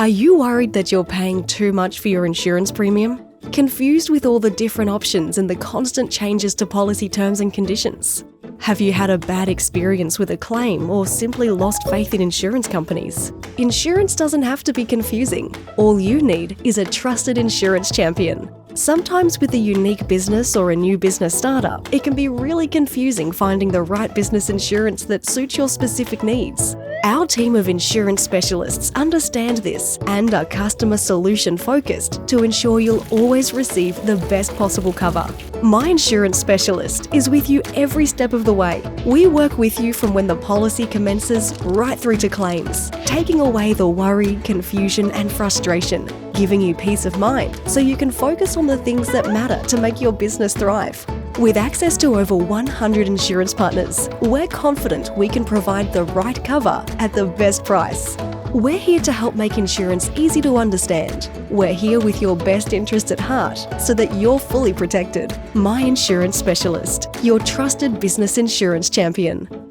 Are you worried that you're paying too much for your insurance premium? Confused with all the different options and the constant changes to policy terms and conditions? Have you had a bad experience with a claim or simply lost faith in insurance companies? Insurance doesn't have to be confusing. All you need is a trusted insurance champion. Sometimes with a unique business or a new business startup, it can be really confusing finding the right business insurance that suits your specific needs. Our team of insurance specialists understand this and are customer solution focused to ensure you'll always receive the best possible cover. My insurance specialist is with you every step of the way. We work with you from when the policy commences right through to claims, taking away the worry, confusion and frustration, giving you peace of mind so you can focus on the things that matter to make your business thrive. With access to over 100 insurance partners, we're confident we can provide the right cover at the best price. We're here to help make insurance easy to understand. We're here with your best interest at heart so that you're fully protected. My Insurance Specialist, your trusted business insurance champion.